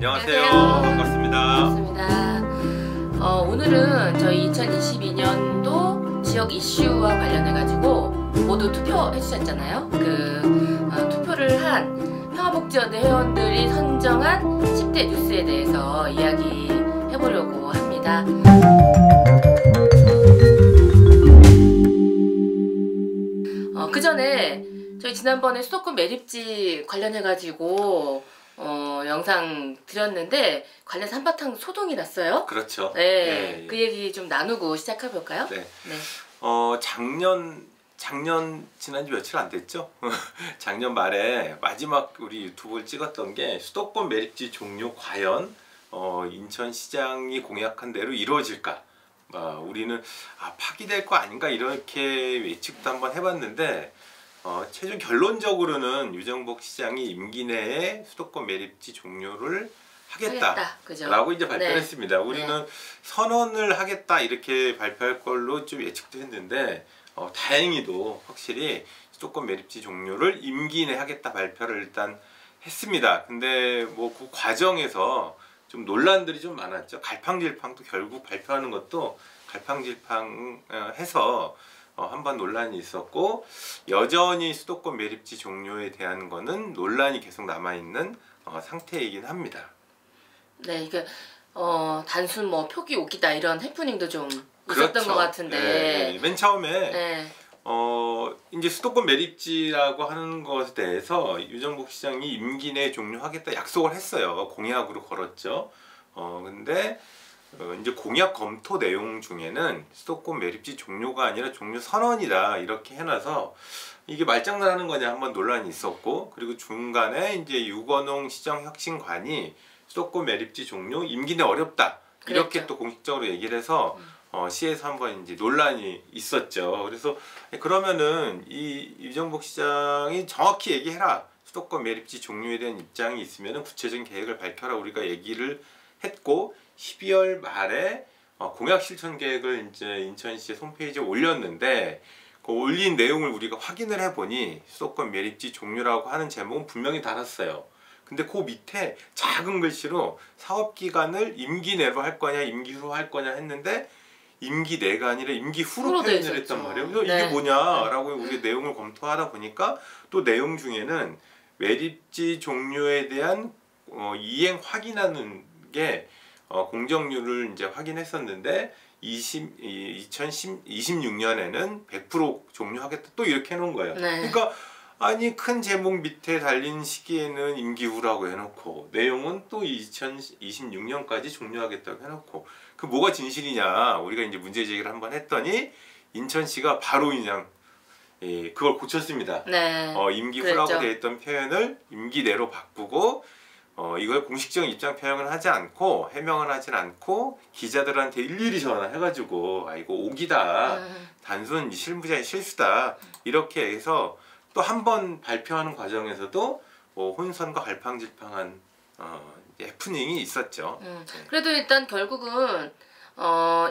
안녕하세요. 안녕하세요. 반갑습니다. 반갑습니다. 오늘은 저희 2022년도 지역 이슈와 관련해가지고 모두 투표해주셨잖아요. 투표를 한 평화복지연대 회원들이 선정한 10대 뉴스에 대해서 이야기해보려고 합니다. 그 전에 저희 지난번에 수도권 매립지 관련해가지고 영상 드렸는데 관련해서 한바탕 소동이 났어요. 그렇죠. 네, 그 얘기 좀 나누고 시작해볼까요? 네. 네. 지난지 며칠 안 됐죠? 작년 말에 마지막 우리 유튜브를 찍었던 게 수도권 매립지 종료 과연 인천시장이 공약한 대로 이루어질까? 우리는 파기될 거 아닌가 이렇게 예측도 한번 해봤는데 최종 결론적으로는 유정복 시장이 임기 내에 수도권 매립지 종료를 하겠다라고 이제 발표를 했습니다. 우리는 선언을 하겠다 이렇게 발표할 걸로 좀 예측도 했는데 다행히도 확실히 수도권 매립지 종료를 임기 내에 하겠다 발표를 일단 했습니다. 근데 뭐 그 과정에서 좀 논란들이 좀 많았죠. 갈팡질팡도 결국 발표하는 것도 갈팡질팡해서 한번 논란이 있었고, 여전히 수도권 매립지 종료에 대한 거는 논란이 계속 남아있는 상태이긴 합니다. 네, 이게 단순 뭐 표기 오기다 이런 해프닝도 좀 있었던 그렇죠. 것 같은데. 맨 처음에 이제 수도권 매립지라고 하는 것에 대해서 유정복 시장이 임기 내에 종료하겠다 약속을 했어요. 공약으로 걸었죠. 근데 이제 공약 검토 내용 중에는 수도권 매립지 종료가 아니라 종료 선언이다 이렇게 해놔서 이게 말장난하는 거냐 한번 논란이 있었고, 그리고 중간에 이제 유건홍 시정혁신관이 수도권 매립지 종료 임기 내 어렵다 이렇게 그랬죠. 또 공식적으로 얘기를 해서 시에서 한번 이제 논란이 있었죠. 그래서 그러면은 이 유정복 시장이 정확히 얘기해라. 수도권 매립지 종료에 대한 입장이 있으면은 구체적인 계획을 밝혀라. 우리가 얘기를 했고 12월 말에 공약 실천 계획을 이제 인천시의 홈페이지에 올렸는데 그 올린 내용을 우리가 확인을 해보니 수도권 매립지 종료라고 하는 제목은 분명히 달았어요. 근데 그 밑에 작은 글씨로 사업기간을 임기 내로 할 거냐 임기 후로 할 거냐 했는데 임기 내가 아니라 임기 후로 표현을 했단 말이에요. 그래서 이게 뭐냐라고 우리 내용을 검토하다 보니까 또 내용 중에는 매립지 종료에 대한 이행 확인하는 게 공정률을 이제 확인했었는데 2026년에는 100% 종료하겠다 또 이렇게 해놓은 거예요. 그러니까 아니 큰 제목 밑에 달린 시기에는 임기 후라고 해놓고 내용은 또 2026년까지 종료하겠다고 해놓고 그 뭐가 진실이냐 우리가 이제 문제 제기를 한번 했더니 인천시가 바로 그냥 그걸 고쳤습니다. 임기 후라고 되어 있던 표현을 임기 내로 바꾸고 이걸 공식적인 입장 표명을 하지 않고 해명을 하진 않고 기자들한테 일일이 전화해가지고 이거 오기다 단순 실무자의 실수다 이렇게 해서 또 한 번 발표하는 과정에서도 혼선과 갈팡질팡한 해프닝이 있었죠. 그래도 일단 결국은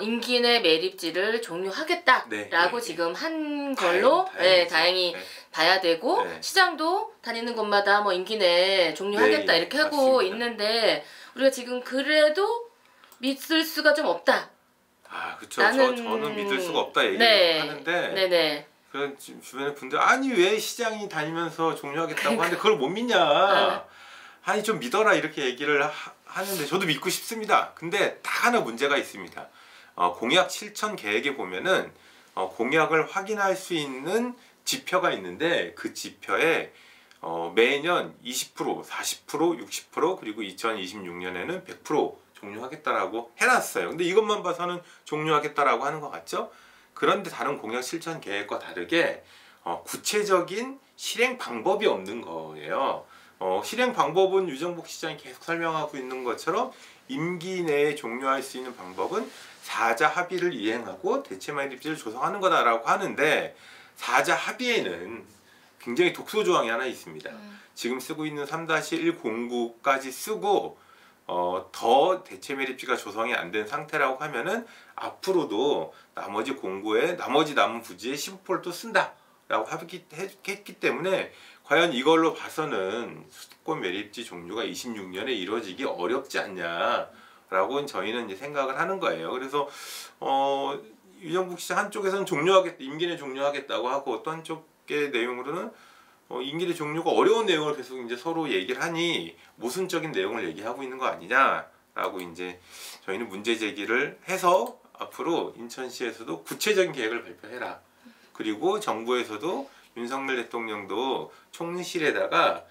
임기 내 매립지를 종료하겠다라고 지금 한 걸로 다행히 봐야 되고 시장도 다니는 곳마다 뭐 임기 내 종료하겠다 이렇게 하고 맞습니다. 있는데 우리가 지금 그래도 믿을 수가 좀 없다. 그렇죠. 저는 믿을 수가 없다 얘기를 하는데 그런 주변의 분들 아니 왜 시장이 다니면서 종료하겠다고 하는데 그걸 못 믿냐. 아니 좀 믿어라 이렇게 얘기를 하는데 저도 믿고 싶습니다. 근데 딱 하나 문제가 있습니다. 공약 실천 계획에 보면은 공약을 확인할 수 있는 지표가 있는데 그 지표에 매년 20%, 40%, 60% 그리고 2026년에는 100% 종료하겠다라고 해놨어요. 근데 이것만 봐서는 종료하겠다라고 하는 것 같죠? 그런데 다른 공약 실천 계획과 다르게 구체적인 실행 방법이 없는 거예요. 실행 방법은 유정복 시장이 계속 설명하고 있는 것처럼 임기 내에 종료할 수 있는 방법은 4자 합의를 이행하고 대체 매립지를 조성하는 거다라고 하는데 4자 합의에는 굉장히 독소 조항이 하나 있습니다. 지금 쓰고 있는 3-1 공구까지 쓰고 더 대체 매립지가 조성이 안 된 상태라고 하면은 앞으로도 나머지 공구에 나머지 남은 부지에 15%를 또 쓴다 라고 했기 때문에 과연 이걸로 봐서는 수도권 매립지 종료가 26년에 이루어지기 어렵지 않냐라고 저희는 이제 생각을 하는 거예요. 그래서 유정북 시장 한쪽에서는 임기 내 종료하겠다고 하고, 또 한쪽의 내용으로는 임기 내 종료가 어려운 내용을 계속 이제 서로 얘기를 하니 모순적인 내용을 얘기하고 있는 거 아니냐라고 이제 저희는 문제 제기를 해서 앞으로 인천시에서도 구체적인 계획을 발표해라. 그리고 정부에서도 윤석열 대통령도 총리실에다가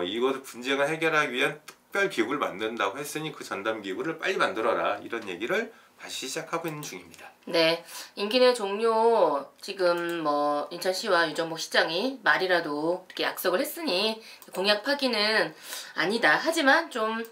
이것을 분쟁을 해결하기 위한 특별 기구를 만든다고 했으니 그 전담 기구를 빨리 만들어라, 이런 얘기를 다시 시작하고 있는 중입니다. 네, 임기 내 종료 지금 뭐 인천시와 유정복 시장이 말이라도 이렇게 약속을 했으니 공약 파기는 아니다. 하지만 좀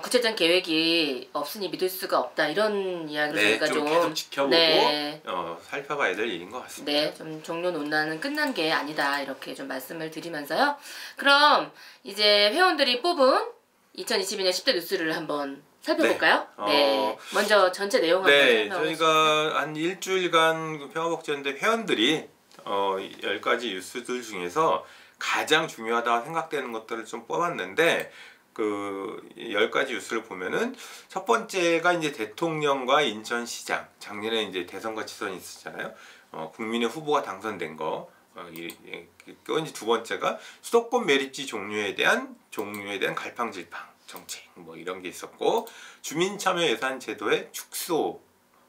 구체적인 계획이 없으니 믿을 수가 없다, 이런 이야기를 저희가 좀 계속 지켜보고 네, 살펴봐야 될 일인 것 같습니다. 네, 좀 종료 논란은 끝난 게 아니다, 이렇게 좀 말씀을 드리면서요. 그럼 이제 회원들이 뽑은 2022년 10대 뉴스를 한번 살펴볼까요? 네. 먼저 전체 내용 한번 설명해 저희가 한 일주일간 평화복지연대 회원들이 10가지 뉴스들 중에서 가장 중요하다고 생각되는 것들을 좀 뽑았는데, 그 10가지 뉴스를 보면은 첫 번째가 이제 대통령과 인천시장, 작년에 이제 대선과 지선이 있었잖아요. 국민의 후보가 당선된 거. 그 이제 두 번째가 수도권 매립지 종료에 대한 갈팡질팡 정책, 뭐 이런 게 있었고, 주민참여 예산제도의 축소와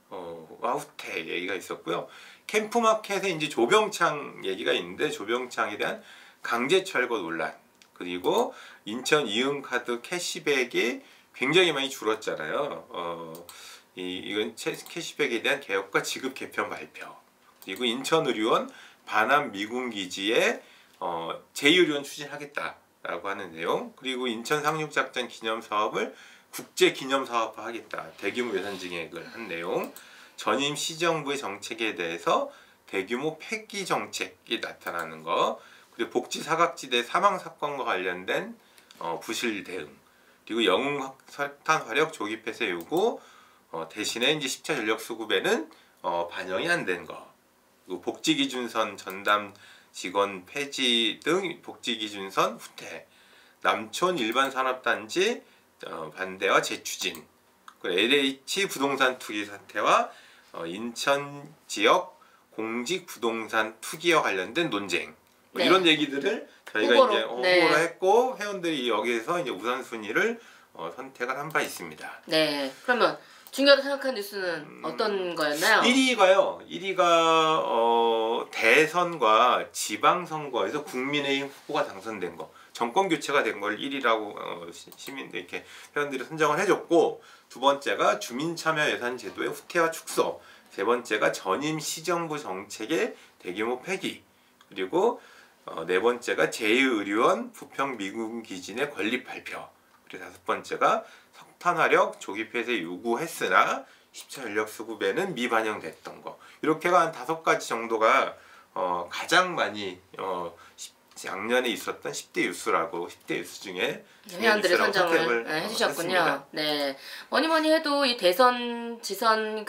후퇴 얘기가 있었고요. 캠프마켓에 이제 조병창 얘기가 있는데, 조병창에 대한 강제철거 논란, 그리고 인천 이응카드 캐시백이 굉장히 많이 줄었잖아요. 이건 캐시백에 대한 개혁과 지급 개편 발표, 그리고 인천의료원 반환 미군기지에 제2의료원 추진하겠다라고 하는 내용, 그리고 인천 상륙작전 기념사업을 국제기념사업화 하겠다, 대규모 예산 증액을 한 내용, 전임 시정부의 정책에 대해서 대규모 폐기 정책이 나타나는 거, 그리고 복지 사각지대 사망 사건과 관련된 부실 대응, 그리고 영웅 석탄 화력 조기 폐쇄 요구, 대신에 이제 10차 전력 수급에는 반영이 안 된 거, 그리고 복지기준선 전담 직원 폐지 등 복지기준선 후퇴, 남촌 일반산업단지 반대와 재추진, LH 부동산 투기 사태와 인천 지역 공직 부동산 투기와 관련된 논쟁, 뭐 이런 얘기들을 저희가 이제 홍보를 했고, 회원들이 여기에서 이제 우선순위를 선택을 한 바 있습니다. 네, 그러면 중요하다고 생각하는 뉴스는 어떤 거였나요? 1위가 대선과 지방선거에서 국민의힘 후보가 당선된 거, 정권 교체가 된 걸 1위라고 시민들 이렇게 회원들이 선정을 해줬고, 두 번째가 주민참여 예산 제도의 후퇴와 축소, 세 번째가 전임 시정부 정책의 대규모 폐기, 그리고 네 번째가 제2의료원 부평 미군기진의 건립 발표, 그리고 다섯 번째가 석탄화력 조기 폐쇄 요구했으나 10차 전력 수급에는 미반영됐던 거, 이렇게가 한 5가지 정도가 가장 많이 작년에 있었던 10대 뉴스라고, 10대 뉴스 중에 회원들이 선정을 해주셨군요. 했습니다. 네, 뭐니 해도 이 대선 지선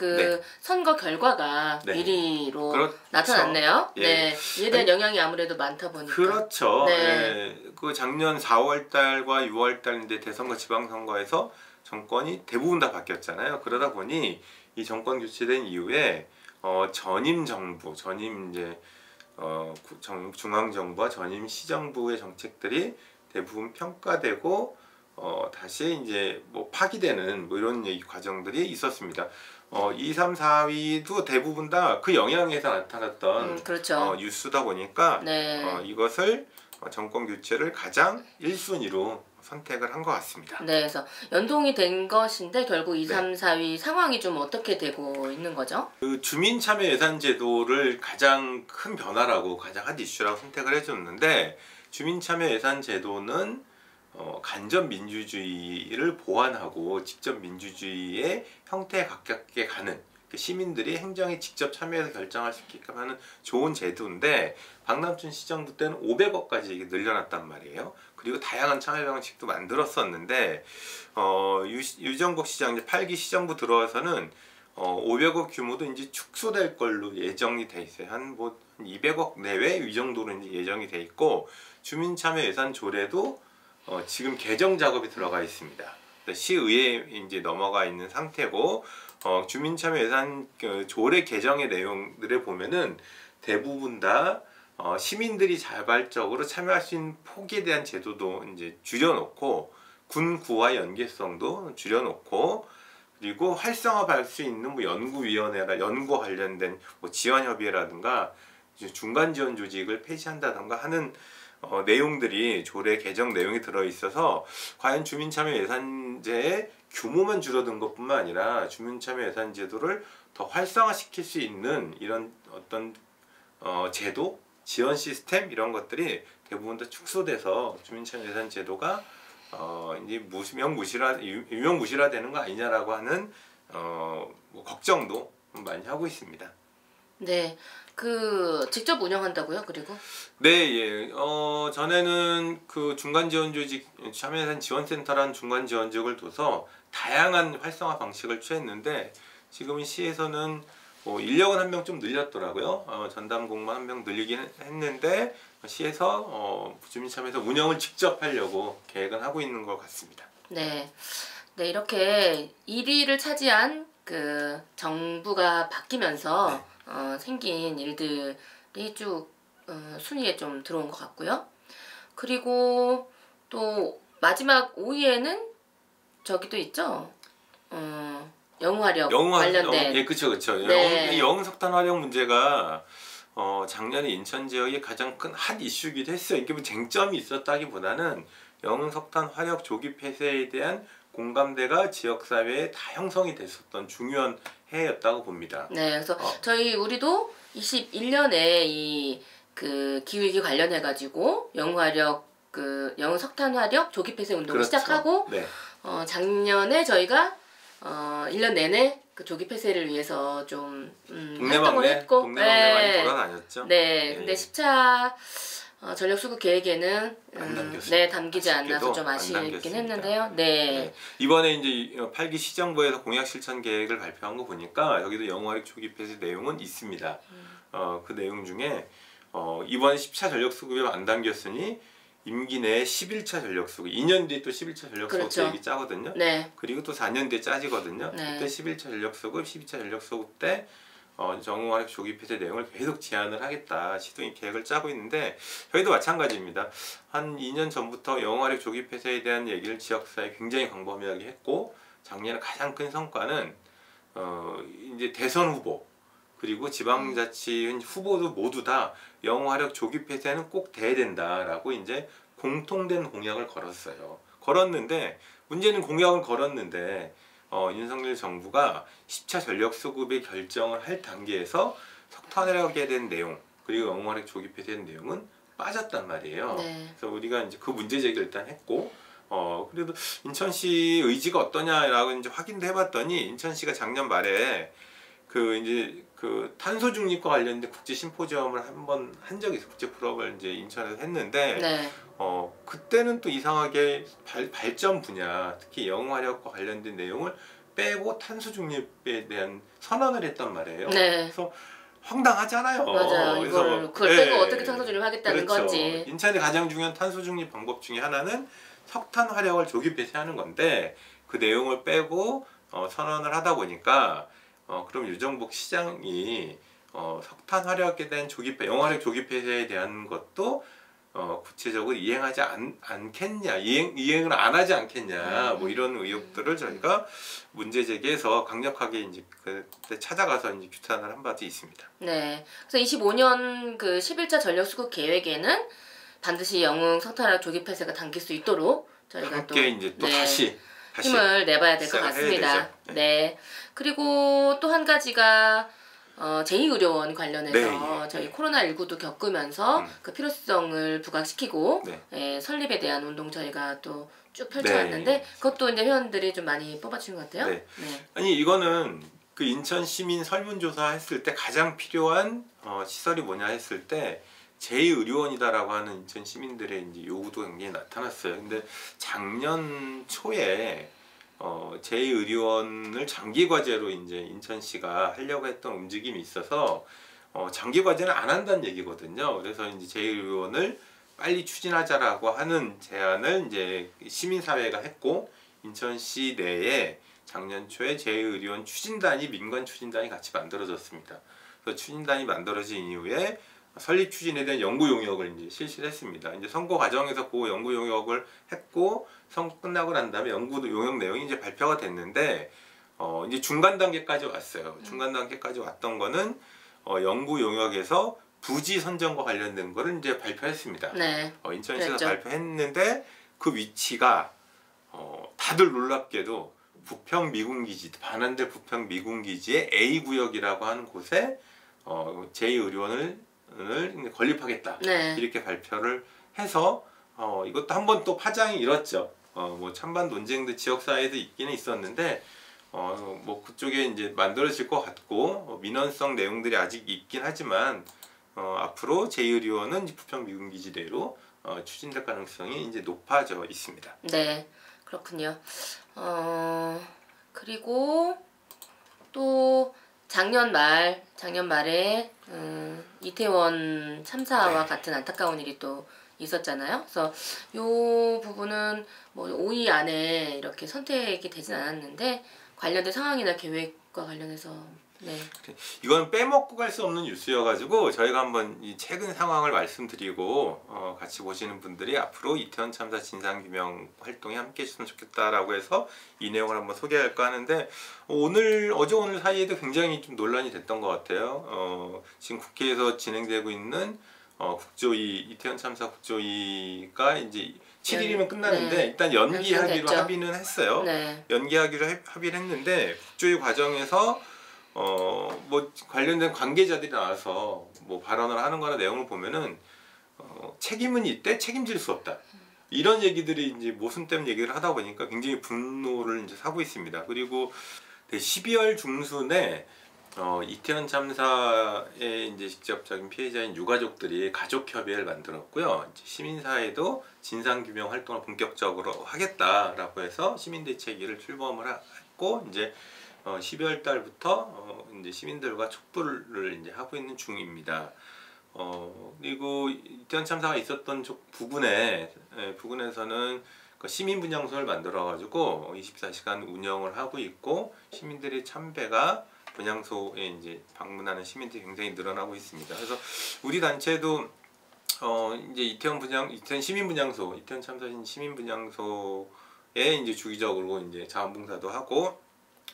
선거 결과가 미리로 나타났네요. 네, 이에 대한 영향이 아무래도 많다 보니까. 그렇죠. 네. 그 작년 4월달과 6월달인데 대선과 지방선거에서 정권이 대부분 다 바뀌었잖아요. 그러다 보니 이 정권 교체된 이후에 전임 이제 중앙정부와 전임 시정부의 정책들이 대부분 평가되고 다시 이제 뭐 파기되는 뭐 이런 과정들이 있었습니다. 2, 3, 4위도 대부분 다 그 영향에서 나타났던 그렇죠. 뉴스다 보니까 이것을 정권 교체를 가장 1순위로 선택을 한 것 같습니다. 네, 그래서 연동이 된 것인데 결국 2, 3, 4위 상황이 좀 어떻게 되고 있는 거죠? 그 주민참여 예산제도를 가장 큰 변화라고, 가장 한 이슈라고 선택을 해줬는데, 주민참여 예산제도는 간접 민주주의를 보완하고 직접 민주주의의 형태에 가깝게 가는, 시민들이 행정에 직접 참여해서 결정할 수 있게끔 하는 좋은 제도인데, 박남춘 시정부 때는 500억까지 늘려놨단 말이에요. 그리고 다양한 참여 방식도 만들었었는데, 유정복 시장 이제 8기 시정부 들어와서는 500억 규모도 이제 축소될 걸로 예정이 돼 있어요. 한 뭐 200억 내외 이 정도로 이제 예정이 돼 있고, 주민참여 예산 조례도 지금 개정 작업이 들어가 있습니다. 시의회에 이제 넘어가 있는 상태고, 주민참여 예산 조례 개정의 내용들을 보면은 대부분 다 시민들이 자발적으로 참여할 수 있는 폭에 대한 제도도 이제 줄여놓고, 군구와 연계성도 줄여놓고, 그리고 활성화할 수 있는 뭐 연구위원회나 연구 관련된 뭐 지원협의회라든가 중간 지원 조직을 폐지한다든가 하는 내용들이 조례 개정 내용이 들어있어서, 과연 주민참여 예산제의 규모만 줄어든 것뿐만 아니라 주민참여 예산제도를 더 활성화시킬 수 있는 이런 어떤 제도, 지원 시스템 이런 것들이 대부분 다 축소돼서 주민참여 예산제도가 이제 유명무실화 되는 거 아니냐라고 하는 뭐 걱정도 많이 하고 있습니다. 네, 직접 운영한다고요? 그리고? 네, 예. 전에는 그 중간지원조직, 참여예산 지원센터라는 중간지원직을 둬서 다양한 활성화 방식을 취했는데, 지금은 시에서는 인력은 한 명 좀 늘렸더라고요. 전담 공무원 한 명 늘리긴 했는데, 시에서 주민참여에서 운영을 직접 하려고 계획은 하고 있는 것 같습니다. 네, 네, 이렇게 1위를 차지한 그 정부가 바뀌면서 네. 생긴 일들이 쭉 순위에 좀 들어온 것 같고요. 그리고 또 마지막 5위에는 저기도 있죠. 영화력 관련된. 예, 그쵸. 네. 영석탄 활용 문제가 작년에 인천 지역의 가장 큰 핫 이슈이기도 했어요. 이게 뭐 쟁점이 있었다기보다는 영석탄 화력 조기 폐쇄에 대한 공감대가 지역사회에 다 형성이 됐었던 중요한 해였다고 봅니다. 네, 그래서 우리도 21년에 이 그 기후위기 관련해 가지고 영석탄 화력 조기 폐쇄 운동을 그렇죠. 시작하고 네. 작년에 저희가 1년 내내 그 조기 폐쇄를 위해서 좀 활동을 했고, 동네방네 많이 돌아다녔죠. 네, 근데 10차 전력수급 계획에는 담기지 않아서 좀 아쉽긴 했는데요. 네. 이번에 이제 8기 시정부에서 공약 실천 계획을 발표한 거 보니까 여기도 영화력 조기 폐쇄 내용은 있습니다. 그 내용 중에 이번 10차 전력수급에 안 담겼으니 임기 내에 11차 전력수급, 2년 뒤에 또 11차 전력수급 그렇죠. 계획이 짜거든요. 네. 그리고 또 4년 뒤에 짜지거든요. 네. 그때 11차 전력수급, 12차 전력수급 때 정화력 조기 폐쇄 내용을 계속 제안을 하겠다 시도의 계획을 짜고 있는데, 저희도 마찬가지입니다. 한 2년 전부터 영화력 조기 폐쇄에 대한 얘기를 지역사회에 굉장히 광범위하게 했고, 작년에 가장 큰 성과는 이제 대선 후보 그리고 지방자치인 후보도 모두 다 영화력 조기 폐쇄는 꼭 돼야 된다라고 이제 공통된 공약을 걸었는데, 문제는 공약을 걸었는데 윤석열 정부가 10차 전력 수급의 결정을 할 단계에서 석탄화력에 대한 내용 그리고 영화력 조기 폐쇄에 대한 내용은 빠졌단 말이에요. 네. 그래서 우리가 이제 그 문제 제기를 일단 했고, 그래도 인천시 의지가 어떠냐라고 이제 확인도 해봤더니, 인천시가 작년 말에 그 탄소 중립과 관련된 국제 심포지엄을 한번 한 적이 있어요. 국제 풀업을 이제 인천에서 했는데, 네. 그때는 또 이상하게 발전 분야, 특히 영화력과 관련된 내용을 빼고 탄소 중립에 대한 선언을 했단 말이에요. 네. 그래서 황당하잖아요. 맞아요. 그걸 빼고 어떻게 탄소 중립하겠다는 그렇죠. 건지. 인천의 가장 중요한 탄소 중립 방법 중에 하나는 석탄 화력을 조기 폐쇄하는 건데, 그 내용을 빼고 선언을 하다 보니까 그럼 유정복 시장이 석탄 화력에 대한 영화력 조기 폐쇄에 대한 것도 구체적으로 이행하지 않겠냐, 이행을 안 하지 않겠냐, 뭐 이런 의혹들을 저희가 문제 제기해서 강력하게 이제 그때 찾아가서 이제 규탄을 한 바도 있습니다. 네, 그래서 25년 그 11차 전력 수급 계획에는 반드시 영흥 석탄 화력 조기 폐쇄가 당길 수 있도록 저희가 또 이제 또 다시 힘을 내봐야 될 것 같습니다. 네. 그리고 또 한 가지가 제2의료원 관련해서 저희 코로나19도 겪으면서 그 필요성을 부각시키고 설립에 대한 운동 저희가 또 쭉 펼쳐왔는데, 그것도 이제 회원들이 좀 많이 뽑아주신 것 같아요. 네. 아니 이거는 그 인천 시민 설문조사 했을 때 가장 필요한 시설이 뭐냐 했을 때 제2의료원이다라고 하는 인천 시민들의 이제 요구도 굉장히 나타났어요. 근데 작년 초에 제2의료원을 장기 과제로 이제 인천시가 하려고 했던 움직임이 있어서 장기 과제는 안 한다는 얘기거든요. 그래서 이제 제2의료원을 빨리 추진하자라고 하는 제안을 이제 시민사회가 했고, 인천시 내에 작년 초에 제2의료원 추진단이, 민관 추진단이 같이 만들어졌습니다. 그래서 추진단이 만들어진 이후에 설립 추진에 대한 연구 용역을 이제 실시를 했습니다. 이제 선거 과정에서 그 연구 용역을 했고, 선거 끝나고 난 다음에 연구 용역 내용이 이제 발표가 됐는데, 이제 중간 단계까지 왔어요. 중간 단계까지 왔던 거는 연구 용역에서 부지 선정과 관련된 거를 이제 발표했습니다. 네. 인천시에서 발표했는데 그 위치가 다들 놀랍게도 부평 미군기지, 반환대 부평 미군기지의 A 구역이라고 하는 곳에 제2의료원을 건립하겠다. 네. 이렇게 발표를 해서 이것도 한번 또 파장이 일었죠. 뭐 찬반 논쟁도 지역사회에도 있기는 있었는데 뭐 그쪽에 이제 만들어질 것 같고 민원성 내용들이 아직 있긴 하지만 앞으로 제2의료원은 부평 미군기지 내로 추진될 가능성이 이제 높아져 있습니다. 네, 그렇군요. 그리고 또 작년 말에 이태원 참사와 네. 같은 안타까운 일이 또 있었잖아요. 그래서 요 부분은 뭐 5위 안에 이렇게 선택이 되진 않았는데 관련된 상황이나 계획과 관련해서 네. 이건 빼먹고 갈 수 없는 뉴스여가지고 저희가 한번 이 최근 상황을 말씀드리고 같이 보시는 분들이 앞으로 이태원 참사 진상규명 활동에 함께 해주셨으면 좋겠다라고 해서 이 내용을 한번 소개할까 하는데 어제 오늘 사이에도 굉장히 좀 논란이 됐던 것 같아요. 지금 국회에서 진행되고 있는 국조위, 이태원 참사 국조위가 이제 7일이면 끝나는데 네. 일단 연기하기로 합의는 했어요. 네. 연기하기로 합의를 했는데 국조위 과정에서 뭐 관련된 관계자들이 나와서 뭐 발언을 하는 거나 내용을 보면은 책임은 있대 책임질 수 없다 이런 얘기들이 이제 모순된 얘기를 하다 보니까 굉장히 분노를 이제 사고 있습니다. 그리고 12월 중순에 이태원 참사의 이제 직접적인 피해자인 유가족들이 가족협의회를 만들었고요. 이제 시민사회도 진상규명 활동을 본격적으로 하겠다라고 해서 시민대책위를 출범을 했고 이제 12월 달부터 이제 시민들과 촉불을 이제 하고 있는 중입니다. 그리고 이태원 참사가 있었던 부근에서는 시민 분향소를 만들어 가지고 24시간 운영을 하고 있고 시민들의 참배가 분향소에 이제 방문하는 시민들이 굉장히 늘어나고 있습니다. 그래서 우리 단체도 이제 이태원 시민 분향소, 이태원 참사인 시민 분향소에 이제 주기적으로 이제 자원봉사도 하고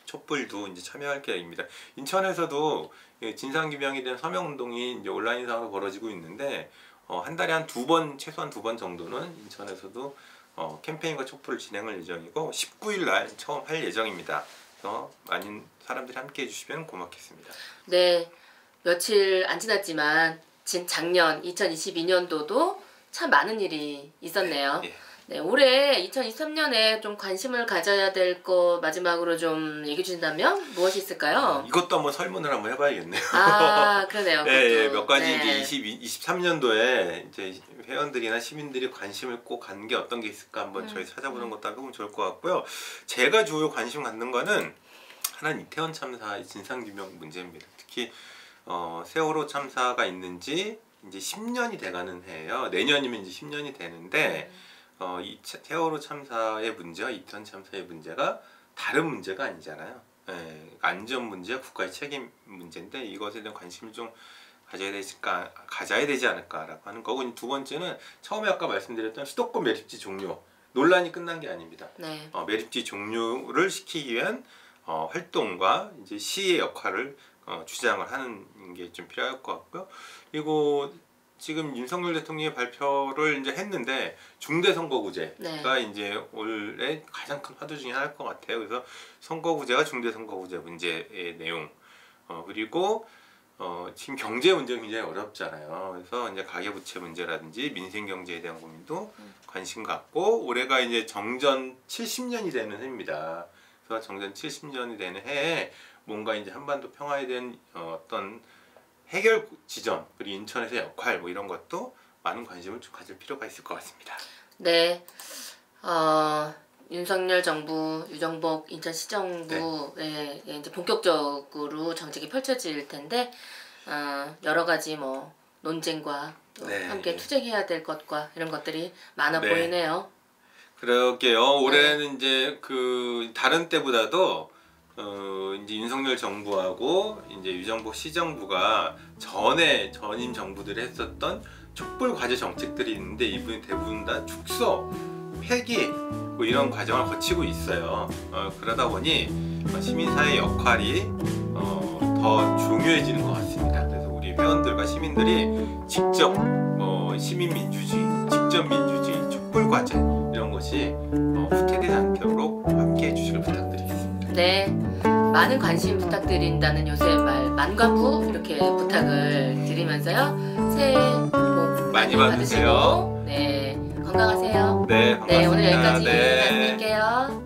촛불도 이제 참여할 계획입니다. 인천에서도 진상규명에 대한 서명운동이 이제 온라인상으로 벌어지고 있는데 한 달에 한 최소한 두 번 정도는 인천에서도 캠페인과 촛불을 진행할 예정이고 19일 날 처음 할 예정입니다. 그래서 많은 사람들이 함께 해주시면 고맙겠습니다. 네, 며칠 안 지났지만 작년 2022년도도 참 많은 일이 있었네요. 네. 네, 올해 2023년에 좀 관심을 가져야 될 것 마지막으로 좀 얘기해 주신다면 무엇이 있을까요? 이것도 한번 설문을 한번 해봐야겠네요. 아, 그러네요. 네, 몇 가지 네. 이제 23년도에 이제 회원들이나 시민들이 관심을 꼭 갖는 게 어떤 게 있을까 한번 저희 찾아보는 것도 해보면 좋을 것 같고요. 제가 주요 관심 갖는 거는 하나는 이태원 참사의 진상규명 문제입니다. 특히 세월호 참사가 있는지 이제 10년이 돼가는 해예요. 내년이면 이제 10년이 되는데. 이 세월호 참사의 문제와 이태원 참사의 문제가 다른 문제가 아니잖아요. 안전 문제와 국가의 책임 문제인데 이것에 대한 관심을 좀 가져야 되지 않을까라고 하는 거고 두 번째는 처음에 아까 말씀드렸던 수도권 매립지 종료 논란이 끝난 게 아닙니다. 네. 매립지 종료를 시키기 위한 활동과 이제 시의 역할을 주장을 하는 게 좀 필요할 것 같고요. 그리고 지금 윤석열 대통령의 발표를 이제 했는데 중대선거구제가 네. 이제 올해 가장 큰 화두 중에 하나일 것 같아요. 그래서 선거구제가 중대선거구제 문제의 내용 그리고 지금 경제 문제가 굉장히 어렵잖아요. 그래서 이제 가계부채 문제라든지 민생 경제에 대한 고민도 관심 갖고 올해가 이제 정전 70년이 되는 해입니다. 그래서 정전 70년이 되는 해에 뭔가 이제 한반도 평화에 대한 어떤 해결 지점 그리고 인천에서의 역할 뭐 이런 것도 많은 관심을 좀 가질 필요가 있을 것 같습니다. 네, 윤석열 정부, 유정복 인천시정부 네. 예, 이제 본격적으로 정책이 펼쳐질 텐데 여러 가지 뭐 논쟁과 또 네. 함께 투쟁해야 될 것과 이런 것들이 많아 네. 보이네요. 그러게요. 올해는 이제 그 다른 때보다도 이제 윤석열 정부하고 이제 유정복 시정부가 전임 정부들이 했었던 촛불 과제 정책들이 있는데 이분이 대부분 다 축소, 폐기 뭐 이런 과정을 거치고 있어요. 그러다 보니 시민사회 역할이 더 중요해지는 것 같습니다. 그래서 우리 회원들과 시민들이 직접 시민민주주의, 직접민주주의, 촛불 과제 이런 것이 후퇴되지 않도록 함께 해주시길 부탁드리겠습니다. 네, 많은 관심 부탁드린다는 요새 말 만관부 이렇게 부탁을 드리면서요. 새해 복 많이 받으세요. 네, 건강하세요. 네, 반갑습니다. 네, 오늘 여기까지 네. 말씀드릴게요.